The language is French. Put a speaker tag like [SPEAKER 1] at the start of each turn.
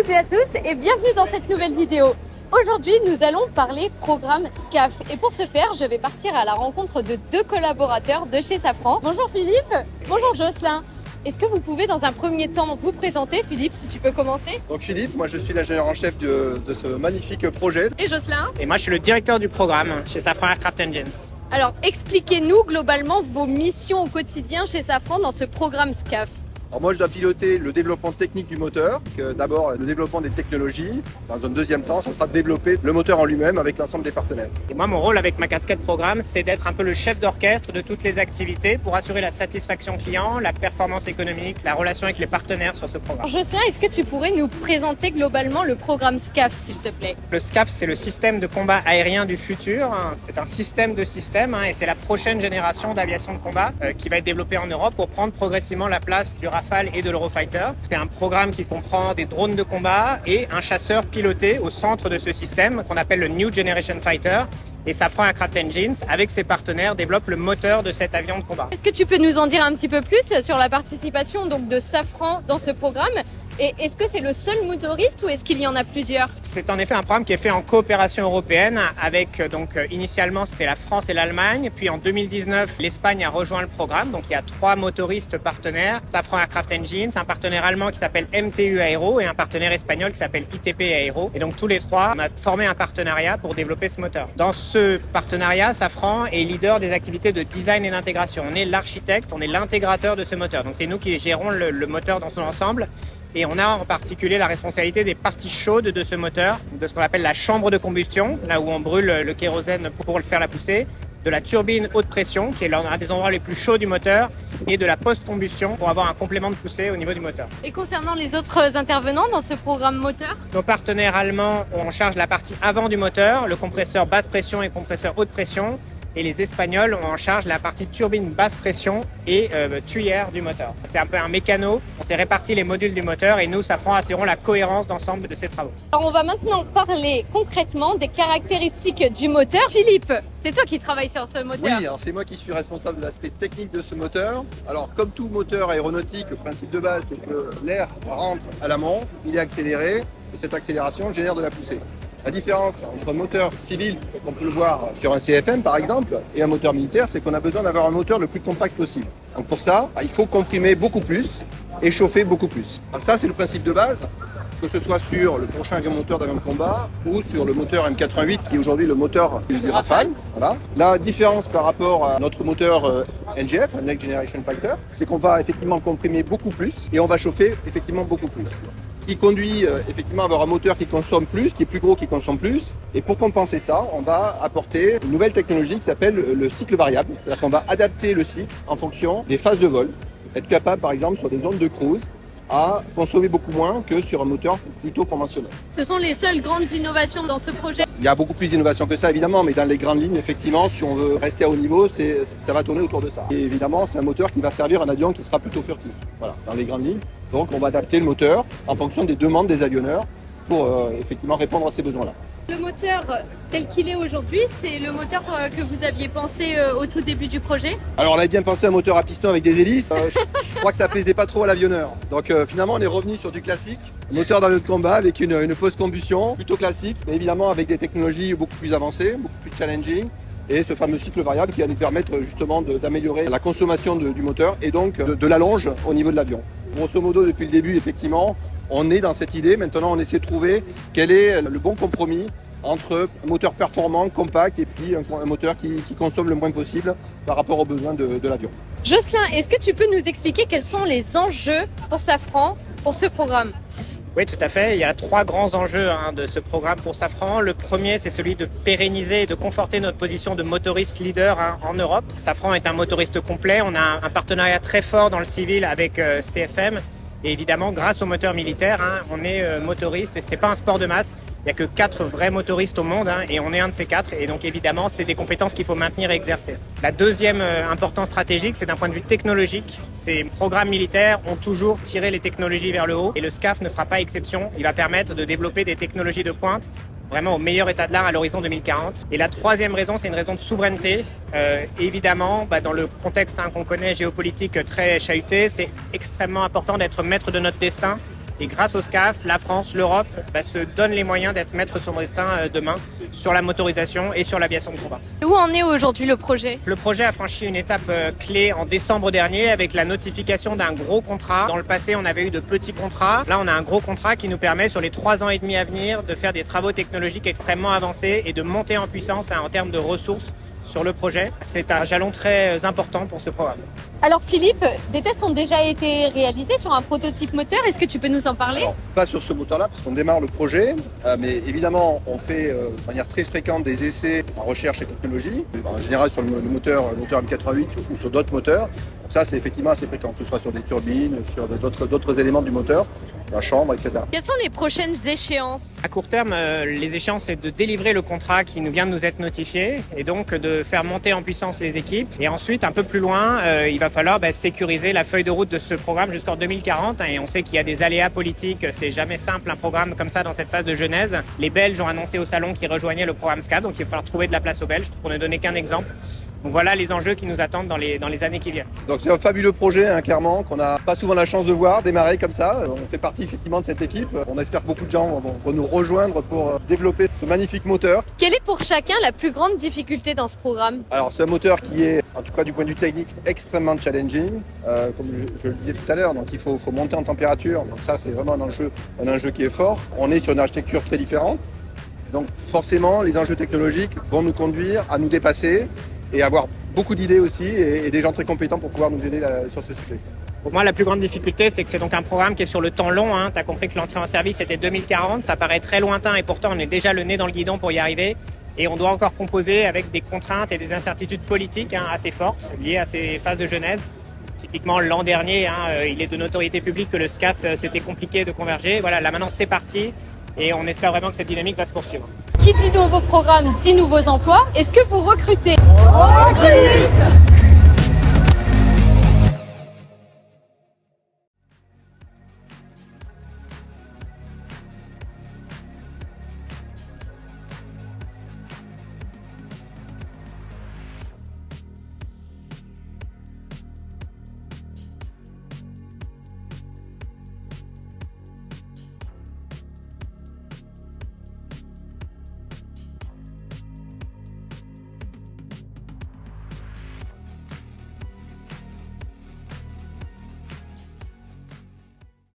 [SPEAKER 1] toutes et à tous et bienvenue dans cette nouvelle vidéo. Aujourd'hui, nous allons parler programme SCAF et pour ce faire, je vais partir à la rencontre de deux collaborateurs de chez Safran. Bonjour Philippe, bonjour Jocelyn. Est-ce que vous pouvez dans un premier temps vous présenter, Philippe, si tu peux commencer?
[SPEAKER 2] Donc Philippe, moi je suis l'ingénieur en chef de ce magnifique projet.
[SPEAKER 1] Et Jocelyn?
[SPEAKER 3] Et moi je suis le directeur du programme chez Safran Aircraft Engines.
[SPEAKER 1] Alors expliquez-nous globalement vos missions au quotidien chez Safran dans ce programme SCAF.
[SPEAKER 2] Alors moi je dois piloter le développement technique du moteur, d'abord le développement des technologies, dans un deuxième temps ça sera de développer le moteur en lui-même avec l'ensemble des partenaires.
[SPEAKER 3] Et moi mon rôle avec ma casquette programme c'est d'être un peu le chef d'orchestre de toutes les activités pour assurer la satisfaction client, la performance économique, la relation avec les partenaires sur ce programme.
[SPEAKER 1] Jocelyn, est-ce que tu pourrais nous présenter globalement le programme SCAF s'il te plaît?
[SPEAKER 3] Le SCAF c'est le système de combat aérien du futur, c'est un système de systèmes et c'est la prochaine génération d'aviation de combat qui va être développée en Europe pour prendre progressivement la place du Rafale et de l'Eurofighter. C'est un programme qui comprend des drones de combat et un chasseur piloté au centre de ce système qu'on appelle le New Generation Fighter. Et Safran Aircraft Engines, avec ses partenaires, développe le moteur de cet avion de combat.
[SPEAKER 1] Est-ce que tu peux nous en dire un petit peu plus sur la participation donc, de Safran dans ce programme? Et est-ce que c'est le seul motoriste ou est-ce qu'il y en a plusieurs?
[SPEAKER 3] C'est en effet un programme qui est fait en coopération européenne avec, initialement c'était la France et l'Allemagne, puis en 2019 l'Espagne a rejoint le programme, donc il y a 3 motoristes partenaires, Safran Aircraft Engines, un partenaire allemand qui s'appelle MTU Aero et un partenaire espagnol qui s'appelle ITP Aero. Et donc tous les 3, on a formé un partenariat pour développer ce moteur. Dans ce partenariat, Safran est leader des activités de design et d'intégration. On est l'architecte, on est l'intégrateur de ce moteur. Donc c'est nous qui gérons le moteur dans son ensemble. Et on a en particulier la responsabilité des parties chaudes de ce moteur, de ce qu'on appelle la chambre de combustion, là où on brûle le kérosène pour le faire la pousser, de la turbine haute pression, qui est l'un des endroits les plus chauds du moteur, et de la post-combustion pour avoir un complément de poussée au niveau du moteur.
[SPEAKER 1] Et concernant les autres intervenants dans ce programme moteur?
[SPEAKER 3] Nos partenaires allemands ont en charge la partie avant du moteur, le compresseur basse pression et compresseur haute pression, et les Espagnols ont en charge la partie turbine basse pression et tuyère du moteur. C'est un peu un mécano, on s'est réparti les modules du moteur et nous, Safran, assurons la cohérence d'ensemble de ces travaux.
[SPEAKER 1] Alors on va maintenant parler concrètement des caractéristiques du moteur. Philippe, c'est toi qui travailles sur ce moteur.
[SPEAKER 2] Oui, alors c'est moi qui suis responsable de l'aspect technique de ce moteur. Alors comme tout moteur aéronautique, le principe de base c'est que l'air rentre à l'amont, il est accéléré et cette accélération génère de la poussée. La différence entre un moteur civil, comme on peut le voir sur un CFM par exemple, et un moteur militaire, c'est qu'on a besoin d'avoir un moteur le plus compact possible. Donc pour ça, il faut comprimer beaucoup plus et chauffer beaucoup plus. Donc ça, c'est le principe de base, que ce soit sur le prochain avion moteur d'avion de combat ou sur le moteur M88 qui est aujourd'hui le moteur du Rafale. Voilà. La différence par rapport à notre moteur NGF, un Next Generation Fighter, c'est qu'on va effectivement comprimer beaucoup plus et on va chauffer effectivement beaucoup plus. Ce qui conduit effectivement à avoir un moteur qui consomme plus, qui est plus gros, qui consomme plus. Et pour compenser ça, on va apporter une nouvelle technologie qui s'appelle le cycle variable. C'est-à-dire qu'on va adapter le cycle en fonction des phases de vol. Être capable par exemple sur des zones de cruise à consommer beaucoup moins que sur un moteur plutôt conventionnel.
[SPEAKER 1] Ce sont les seules grandes innovations dans ce projet.
[SPEAKER 2] Il y a beaucoup plus d'innovation que ça évidemment, mais dans les grandes lignes, effectivement, si on veut rester à haut niveau, ça va tourner autour de ça. Et évidemment, c'est un moteur qui va servir un avion qui sera plutôt furtif. Voilà, dans les grandes lignes. Donc on va adapter le moteur en fonction des demandes des avionneurs pour effectivement répondre à ces besoins-là.
[SPEAKER 1] Le moteur tel qu'il est aujourd'hui, c'est le moteur que vous aviez pensé au tout début du projet?
[SPEAKER 2] Alors on avait bien pensé à un moteur à piston avec des hélices, je crois que ça plaisait pas trop à l'avionneur. Donc finalement on est revenu sur du classique, moteur d'avion de combat avec une post-combustion plutôt classique, mais évidemment avec des technologies beaucoup plus avancées, beaucoup plus challenging. Et ce fameux cycle variable qui va nous permettre justement d'améliorer la consommation du moteur et donc de l'allonge au niveau de l'avion. Grosso modo, depuis le début, effectivement, on est dans cette idée. Maintenant, on essaie de trouver quel est le bon compromis entre un moteur performant, compact et puis un moteur qui consomme le moins possible par rapport aux besoins de l'avion.
[SPEAKER 1] Jocelyn, est-ce que tu peux nous expliquer quels sont les enjeux pour Safran pour ce programme?
[SPEAKER 3] Oui, tout à fait. Il y a 3 grands enjeux de ce programme pour Safran. Le premier, c'est celui de pérenniser et de conforter notre position de motoriste leader en Europe. Safran est un motoriste complet. On a un partenariat très fort dans le civil avec CFM. Et évidemment, grâce au moteur militaire, on est motoriste et c'est pas un sport de masse. Il n'y a que 4 vrais motoristes au monde et on est un de ces 4. Et donc évidemment, c'est des compétences qu'il faut maintenir et exercer. La deuxième importance stratégique, c'est d'un point de vue technologique. Ces programmes militaires ont toujours tiré les technologies vers le haut et le SCAF ne fera pas exception. Il va permettre de développer des technologies de pointe vraiment au meilleur état de l'art à l'horizon 2040. Et la troisième raison, c'est une raison de souveraineté. Évidemment, dans le contexte qu'on connaît géopolitique très chahuté, c'est extrêmement important d'être maître de notre destin Et grâce au SCAF, la France, l'Europe se donnent les moyens d'être maître sur son destin demain sur la motorisation et sur l'aviation de combat.
[SPEAKER 1] Où en est aujourd'hui le projet?
[SPEAKER 3] Le projet a franchi une étape clé en décembre dernier avec la notification d'un gros contrat. Dans le passé, on avait eu de petits contrats. Là, on a un gros contrat qui nous permet sur les 3 ans et demi à venir de faire des travaux technologiques extrêmement avancés et de monter en puissance en termes de ressources sur le projet. C'est un jalon très important pour ce programme.
[SPEAKER 1] Alors Philippe, des tests ont déjà été réalisés sur un prototype moteur. Est-ce que tu peux nous en parler?
[SPEAKER 2] Alors, pas sur ce moteur-là, parce qu'on démarre le projet, mais évidemment, on fait de manière très fréquente des essais en recherche et technologie, en général sur le moteur M88 ou sur d'autres moteurs. Donc ça, c'est effectivement assez fréquent, que ce soit sur des turbines, sur d'autres éléments du moteur, la chambre, etc.
[SPEAKER 1] Quelles sont les prochaines échéances?
[SPEAKER 3] À court terme, les échéances, c'est de délivrer le contrat qui nous vient de nous être notifié et donc de faire monter en puissance les équipes. Et ensuite, un peu plus loin, il va falloir sécuriser la feuille de route de ce programme jusqu'en 2040. Et on sait qu'il y a des aléas politiques, c'est jamais simple un programme comme ça dans cette phase de genèse. Les Belges ont annoncé au salon qu'ils rejoignaient le programme SCAF, donc il va falloir trouver de la place aux Belges, pour ne donner qu'un exemple. Donc voilà les enjeux qui nous attendent dans les années qui viennent.
[SPEAKER 2] Donc c'est un fabuleux projet, clairement, qu'on n'a pas souvent la chance de voir démarrer comme ça. On fait partie effectivement de cette équipe. On espère que beaucoup de gens vont nous rejoindre pour développer ce magnifique moteur.
[SPEAKER 1] Quelle est pour chacun la plus grande difficulté dans ce programme?
[SPEAKER 2] Alors c'est un moteur qui est, en tout cas du point de vue technique, extrêmement challenging, comme je le disais tout à l'heure. Donc il faut monter en température. Donc ça c'est vraiment un enjeu qui est fort. On est sur une architecture très différente. Donc forcément les enjeux technologiques vont nous conduire à nous dépasser et avoir beaucoup d'idées aussi et des gens très compétents pour pouvoir nous aider sur ce sujet.
[SPEAKER 3] Pour moi, la plus grande difficulté, c'est que c'est donc un programme qui est sur le temps long. Tu as compris que l'entrée en service était 2040, ça paraît très lointain et pourtant on est déjà le nez dans le guidon pour y arriver. Et on doit encore composer avec des contraintes et des incertitudes politiques assez fortes liées à ces phases de genèse. Typiquement, l'an dernier, il est de notoriété publique que le SCAF, c'était compliqué de converger. Voilà, là maintenant c'est parti et on espère vraiment que cette dynamique va se poursuivre.
[SPEAKER 1] Qui dit nouveau programme dit nouveaux emplois. Est-ce que vous recrutez? On recrute!